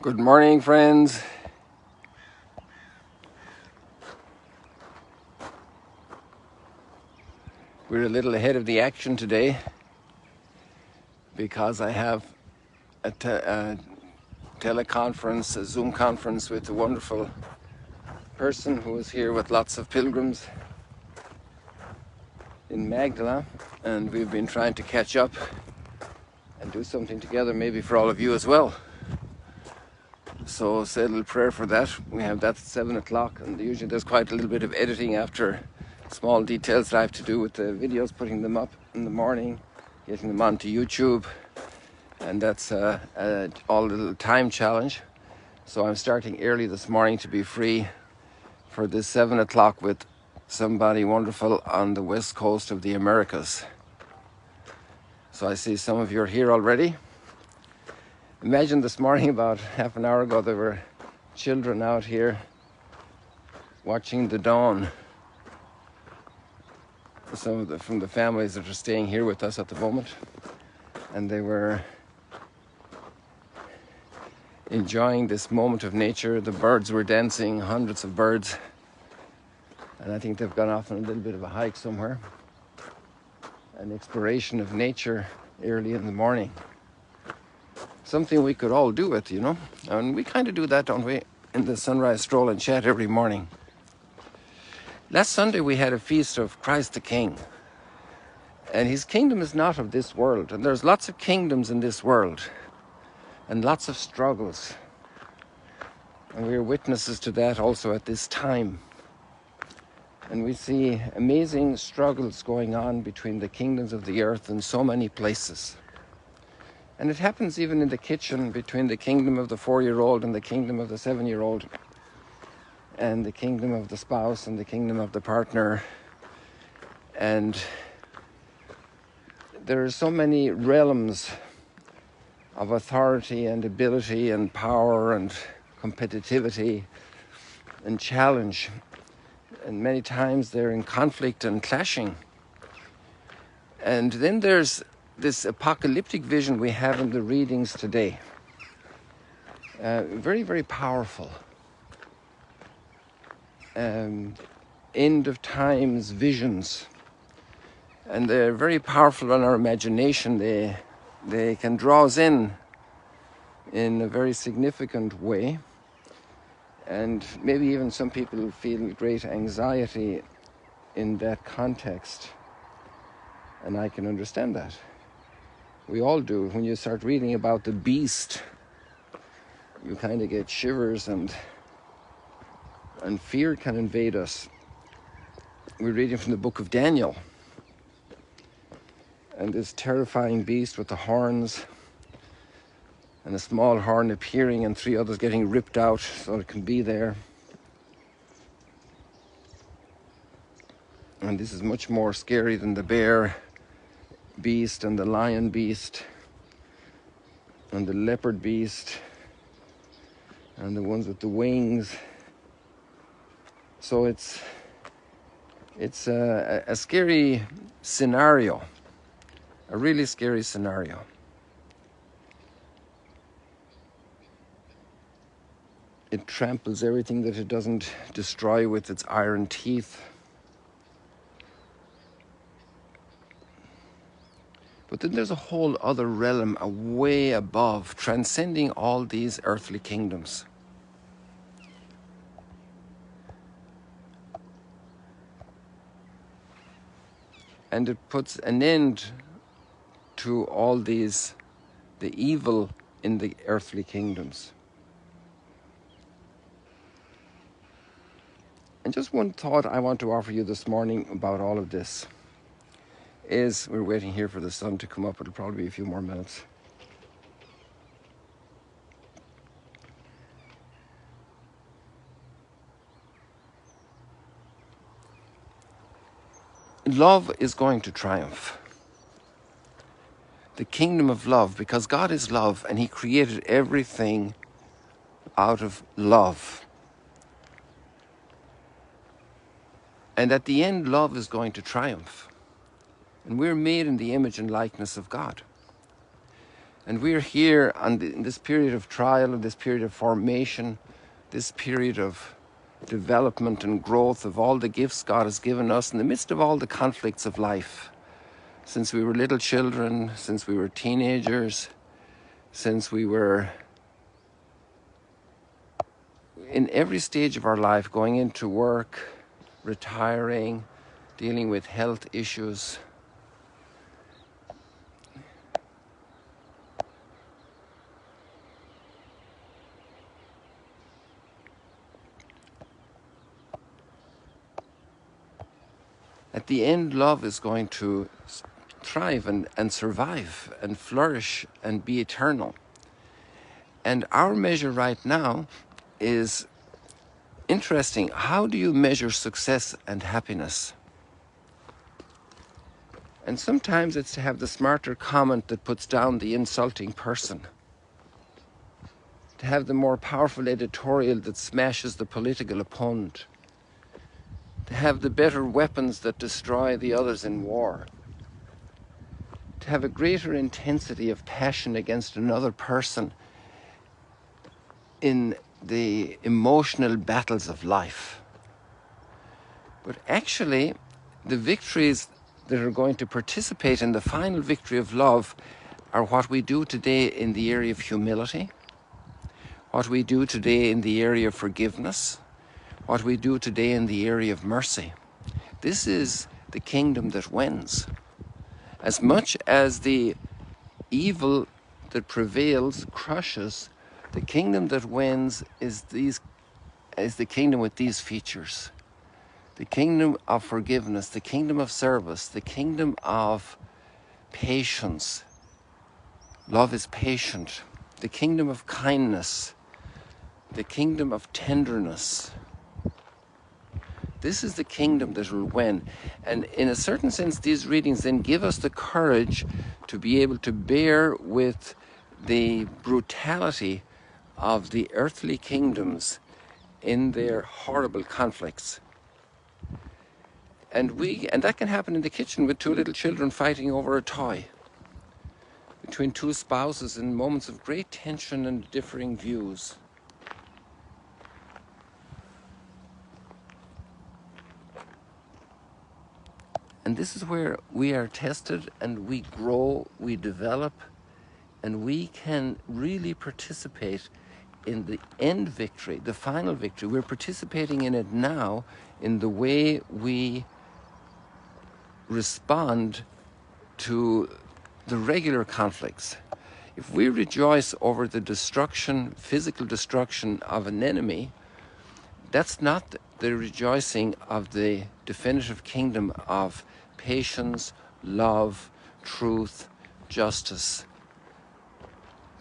Good morning, friends. We're a little ahead of the action today because I have a teleconference, a Zoom conference with a wonderful person who is here with lots of pilgrims in Magdala, and we've been trying to catch up and do something together, maybe for all of you as well. So say a little prayer for that. We have that at 7 o'clock, and usually there's quite a little bit of editing after small details that I have to do with the videos, putting them up in the morning, getting them onto YouTube, and that's all a little time challenge. So I'm starting early this morning to be free for this 7 o'clock with somebody wonderful on the west coast of the Americas. So I see some of you are here already. Imagine this morning, about half an hour ago, there were children out here watching the dawn. Some of from the families that are staying here with us at the moment, and they were enjoying this moment of nature. The birds were dancing, hundreds of birds, and I think they've gone off on a little bit of a hike somewhere, an exploration of nature early in the morning. Something we could all do with, and we kind of do that, don't we, in the sunrise stroll and chat every morning. Last Sunday we had a feast of Christ the King, and his kingdom is not of this world, and there's lots of kingdoms in this world and lots of struggles, and we are witnesses to that also at this time. And we see amazing struggles going on between the kingdoms of the earth in so many places. And it happens even in the kitchen, between the kingdom of the 4-year-old and the kingdom of the 7-year-old, and the kingdom of the spouse and the kingdom of the partner. And there are so many realms of authority and ability and power and competitivity and challenge. And many times they're in conflict and clashing. And then there's this apocalyptic vision we have in the readings today. Very, very powerful. End of times visions. And they're very powerful on our imagination. They can draw us in a very significant way. And maybe even some people feel great anxiety in that context. And I can understand that. We all do. When you start reading about the beast, you kind of get shivers and fear can invade us. We're reading from the book of Daniel. And this terrifying beast with the horns, and a small horn appearing and 3 others getting ripped out so it can be there. And this is much more scary than the bear beast and the lion beast and the leopard beast and the ones with the wings. So it's a scary scenario, a really scary scenario. It tramples everything that it doesn't destroy with its iron teeth. But then there's a whole other realm, a way above, transcending all these earthly kingdoms. And it puts an end to all the evil in the earthly kingdoms. And just one thought I want to offer you this morning about all of this is, we're waiting here for the sun to come up. It'll probably be a few more minutes. Love is going to triumph. The kingdom of love, because God is love and he created everything out of love. And at the end, love is going to triumph. And we're made in the image and likeness of God. And we're here in this period of trial, in this period of formation, this period of development and growth of all the gifts God has given us in the midst of all the conflicts of life. Since we were little children, since we were teenagers, since we were in every stage of our life, going into work, retiring, dealing with health issues. At the end, love is going to thrive and survive and flourish and be eternal. And our measure right now is interesting. How do you measure success and happiness? And sometimes it's to have the smarter comment that puts down the insulting person, to have the more powerful editorial that smashes the political opponent, to have the better weapons that destroy the others in war, to have a greater intensity of passion against another person in the emotional battles of life. But actually, the victories that are going to participate in the final victory of love are what we do today in the area of humility, what we do today in the area of forgiveness, what we do today in the area of mercy. This is the kingdom that wins. As much as the evil that prevails crushes, the kingdom that wins is the kingdom with these features. The kingdom of forgiveness, the kingdom of service, the kingdom of patience. Love is patient. The kingdom of kindness, the kingdom of tenderness. This is the kingdom that will win. And in a certain sense, these readings then give us the courage to be able to bear with the brutality of the earthly kingdoms in their horrible conflicts. And that can happen in the kitchen with two little children fighting over a toy, between two spouses in moments of great tension and differing views. And this is where we are tested and we grow, we develop, and we can really participate in the end victory, the final victory. We're participating in it now in the way we respond to the regular conflicts. If we rejoice over the destruction, physical destruction of an enemy, that's not the rejoicing of the definitive kingdom of patience, love, truth, justice.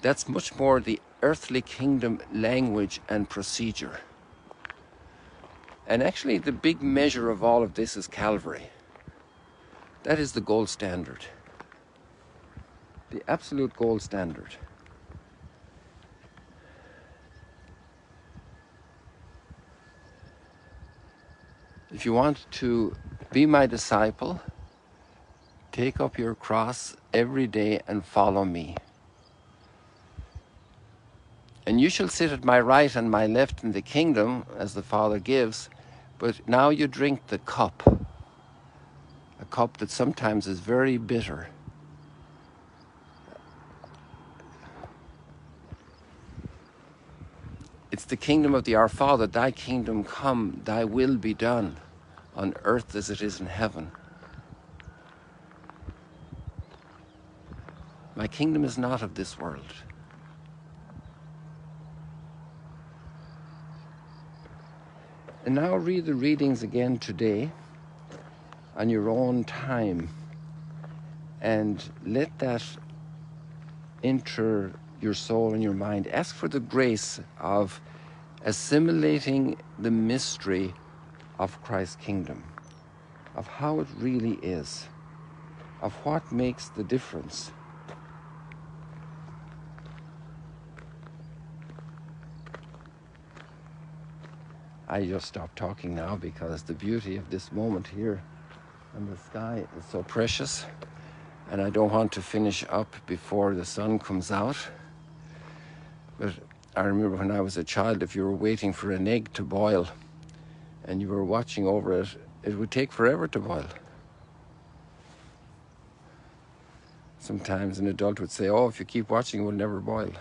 That's much more the earthly kingdom language and procedure. And actually the big measure of all of this is Calvary. That is the gold standard. The absolute gold standard. If you want to be my disciple, take up your cross every day and follow me. And you shall sit at my right and my left in the kingdom, as the Father gives, but now you drink the cup, a cup that sometimes is very bitter. It's the kingdom of the Our Father. Thy kingdom come, thy will be done, on earth as it is in heaven. My kingdom is not of this world. And now read the readings again today on your own time, and let that enter your soul and your mind. Ask for the grace of assimilating the mystery of Christ's kingdom, of how it really is, of what makes the difference. I just stopped talking now because the beauty of this moment here and the sky is so precious. and I don't want to finish up before the sun comes out. But I remember when I was a child, if you were waiting for an egg to boil and you were watching over it, it would take forever to boil. Sometimes an adult would say, oh, if you keep watching, it will never boil.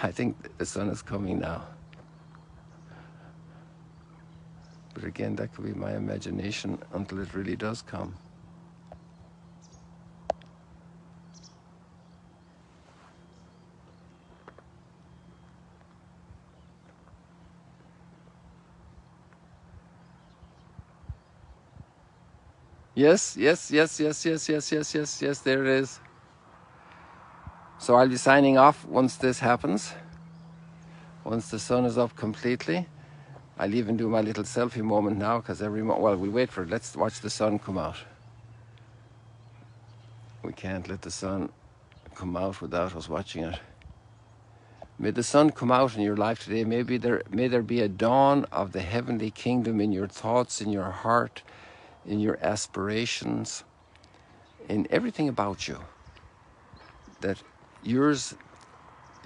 I think the sun is coming now. But again, that could be my imagination until it really does come. Yes, yes, yes, yes, yes, yes, yes, yes, yes, there it is. So I'll be signing off once this happens. Once the sun is up completely. I'll even do my little selfie moment now, because well, we'll wait for it. Let's watch the sun come out. We can't let the sun come out without us watching it. May the sun come out in your life today. May there be a dawn of the heavenly kingdom in your thoughts, in your heart, in your aspirations, in everything about you. That yours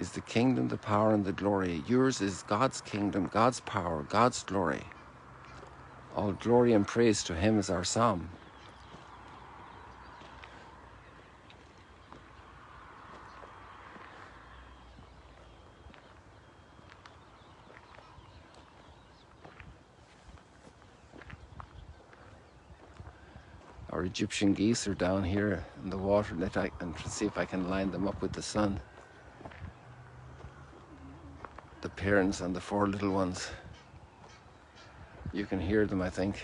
is the kingdom, the power, and the glory. Yours is God's kingdom, God's power, God's glory. All glory and praise to Him is our psalm. Our Egyptian geese are down here in the water, and see if I can line them up with the sun. The parents and the 4 little ones. You can hear them, I think.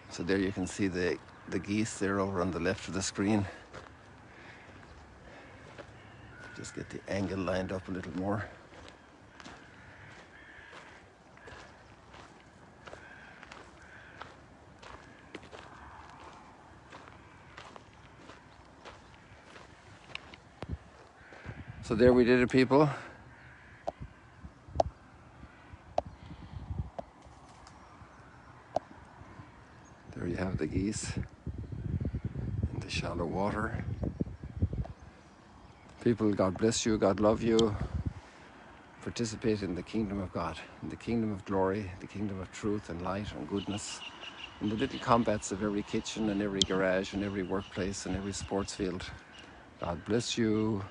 So there you can see the geese there over on the left of the screen. Just get the angle lined up a little more. So there we did it, people. There you have the geese in the shallow water. People, God bless you, God love you. Participate in the kingdom of God, in the kingdom of glory, the kingdom of truth and light and goodness, in the little combats of every kitchen and every garage and every workplace and every sports field. God bless you.